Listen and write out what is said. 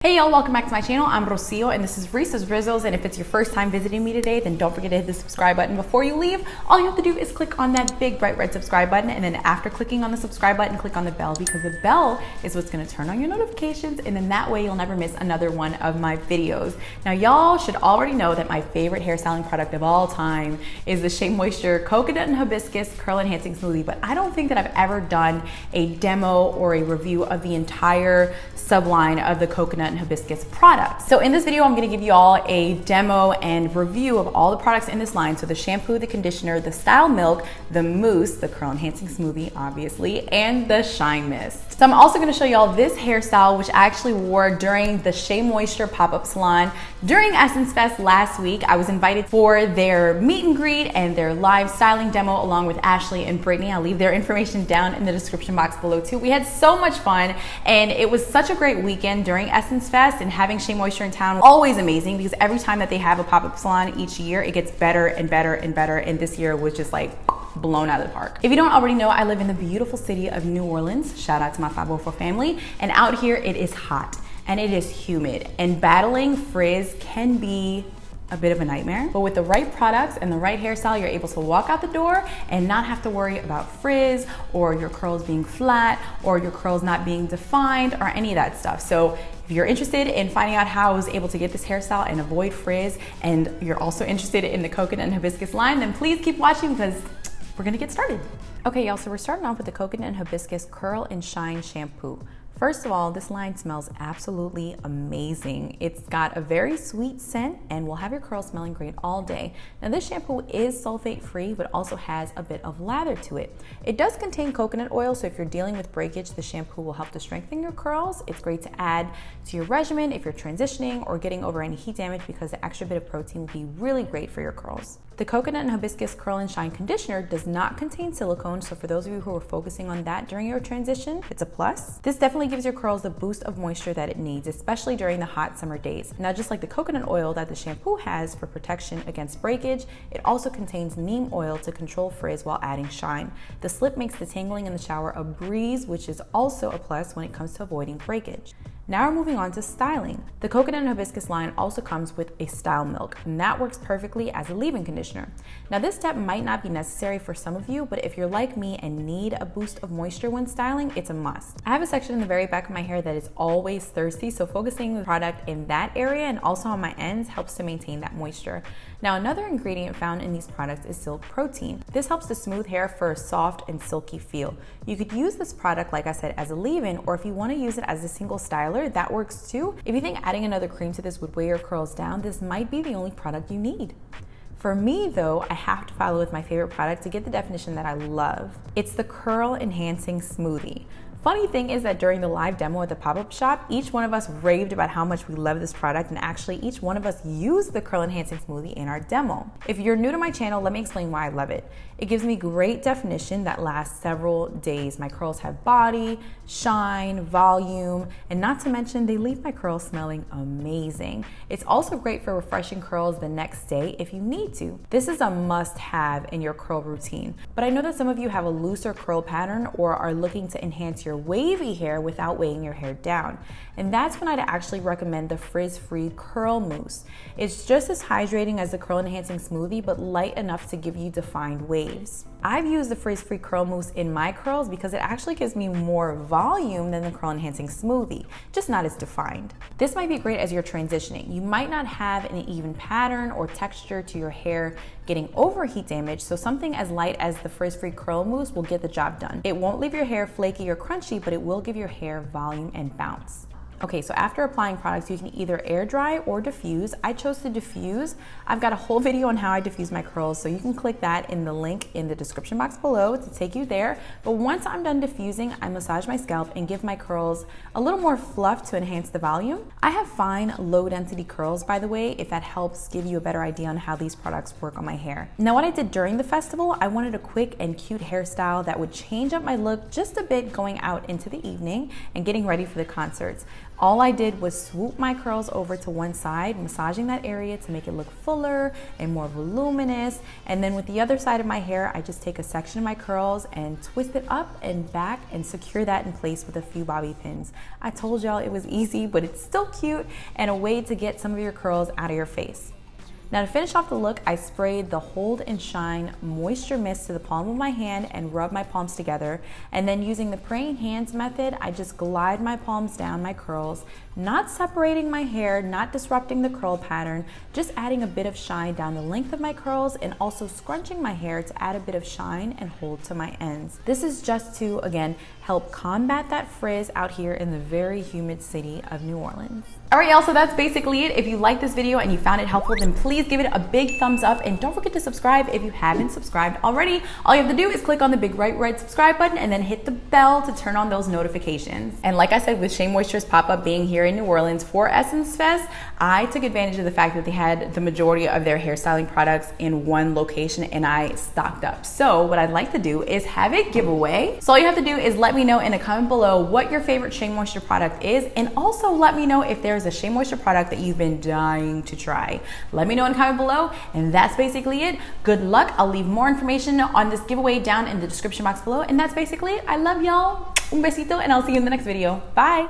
Hey y'all, welcome back to my channel. I'm Rocio and this is Reese's Rizzles, and if it's your first time visiting me today, then don't forget to hit the subscribe button before you leave. All you have to do is click on that big bright red subscribe button, and then after clicking on the subscribe button, click on the bell, because the bell is what's going to turn on your notifications, and then that way you'll never miss another one of my videos. Now y'all should already know that my favorite hairstyling product of all time is the SheaMoisture Coconut and Hibiscus Curl Enhancing Smoothie, but I don't think that I've ever done a demo or a review of the entire subline of the coconut and hibiscus products. So in this video, I'm gonna give you all a demo and review of all the products in this line. So the shampoo, the conditioner, the style milk, the mousse, the curl enhancing smoothie, obviously, and the shine mist. So I'm also gonna show y'all this hairstyle, which I actually wore during the SheaMoisture pop-up salon during Essence Fest last week. I was invited for their meet and greet and their live styling demo along with Ashley and Brittany. I'll leave their information down in the description box below too. We had so much fun, and it was such a great weekend during Essence Fest, and having SheaMoisture in town always amazing, because every time that they have a pop-up salon each year, it gets better and better and better, and this year was just like blown out of the park. If you don't already know, I live in the beautiful city of New Orleans. Shout out to my 504 family. And out here it is hot and it is humid, and battling frizz can be a bit of a nightmare, but with the right products and the right hairstyle, you're able to walk out the door and not have to worry about frizz or your curls being flat or your curls not being defined or any of that stuff. So if you're interested in finding out how I was able to get this hairstyle and avoid frizz, and you're also interested in the coconut and hibiscus line, then please keep watching because we're gonna get started. Okay y'all, so we're starting off with the coconut and hibiscus curl and shine shampoo. First of all, this line smells absolutely amazing. It's got a very sweet scent and will have your curls smelling great all day. Now this shampoo is sulfate free, but also has a bit of lather to it. It does contain coconut oil, so if you're dealing with breakage, the shampoo will help to strengthen your curls. It's great to add to your regimen if you're transitioning or getting over any heat damage, because the extra bit of protein will be really great for your curls. The coconut and hibiscus curl and shine conditioner does not contain silicone, so for those of you who are focusing on that during your transition, it's a plus. This definitely gives your curls the boost of moisture that it needs, especially during the hot summer days. Now, just like the coconut oil that the shampoo has for protection against breakage, it also contains neem oil to control frizz while adding shine. The slip makes the tangling in the shower a breeze, which is also a plus when it comes to avoiding breakage. Now we're moving on to styling. The coconut and hibiscus line also comes with a style milk, and that works perfectly as a leave-in conditioner. Now this step might not be necessary for some of you, but if you're like me and need a boost of moisture when styling, it's a must. I have a section in the very back of my hair that is always thirsty, so focusing the product in that area and also on my ends helps to maintain that moisture. Now another ingredient found in these products is silk protein. This helps to smooth hair for a soft and silky feel. You could use this product, like I said, as a leave-in, or if you want to use it as a single styler, that works too. If you think adding another cream to this would weigh your curls down, this might be the only product you need. For me though, I have to follow with my favorite product to get the definition that I love. It's the Curl Enhancing Smoothie. Funny thing is that during the live demo at the pop-up shop, each one of us raved about how much we love this product, and actually each one of us used the Curl Enhancing Smoothie in our demo. If you're new to my channel, let me explain why I love it. It gives me great definition that lasts several days. My curls have body, shine, volume, and not to mention they leave my curls smelling amazing. It's also great for refreshing curls the next day if you need to. This is a must-have in your curl routine, but I know that some of you have a looser curl pattern or are looking to enhance your wavy hair without weighing your hair down. And that's when I'd actually recommend the frizz-free curl mousse. It's just as hydrating as the curl enhancing smoothie, but light enough to give you defined waves. I've used the frizz-free curl mousse in my curls because it actually gives me more volume than the curl enhancing smoothie, just not as defined. This might be great as you're transitioning. You might not have an even pattern or texture to your hair getting over heat damage, so something as light as the frizz-free curl mousse will get the job done. It won't leave your hair flaky or crunchy, but it will give your hair volume and bounce. Okay, so after applying products, you can either air dry or diffuse. I chose to diffuse. I've got a whole video on how I diffuse my curls, so you can click that in the link in the description box below to take you there. But once I'm done diffusing, I massage my scalp and give my curls a little more fluff to enhance the volume. I have fine, low density curls, by the way, if that helps give you a better idea on how these products work on my hair. Now, what I did during the festival, I wanted a quick and cute hairstyle that would change up my look just a bit going out into the evening and getting ready for the concerts. All I did was swoop my curls over to one side, massaging that area to make it look fuller and more voluminous. And then with the other side of my hair, I just take a section of my curls and twist it up and back and secure that in place with a few bobby pins. I told y'all it was easy, but it's still cute and a way to get some of your curls out of your face. Now to finish off the look, I sprayed the Hold and Shine Moisture Mist to the palm of my hand and rub my palms together. And then using the praying hands method, I just glide my palms down my curls, not separating my hair, not disrupting the curl pattern, just adding a bit of shine down the length of my curls and also scrunching my hair to add a bit of shine and hold to my ends. This is just to, again, help combat that frizz out here in the very humid city of New Orleans. All right, y'all, so that's basically it. If you liked this video and you found it helpful, then please give it a big thumbs up and don't forget to subscribe if you haven't subscribed already. All you have to do is click on the big bright red subscribe button and then hit the bell to turn on those notifications. And like I said, with SheaMoisture's pop-up being here in New Orleans for Essence Fest, I took advantage of the fact that they had the majority of their hairstyling products in one location and I stocked up. So what I'd like to do is have a giveaway. So all you have to do is let me know in a comment below what your favorite SheaMoisture product is, and also let me know if there's a SheaMoisture product that you've been dying to try. Let me know in a comment below, and that's basically it. Good luck. I'll leave more information on this giveaway down in the description box below, and that's basically it. I love y'all. Un besito, and I'll see you in the next video. Bye.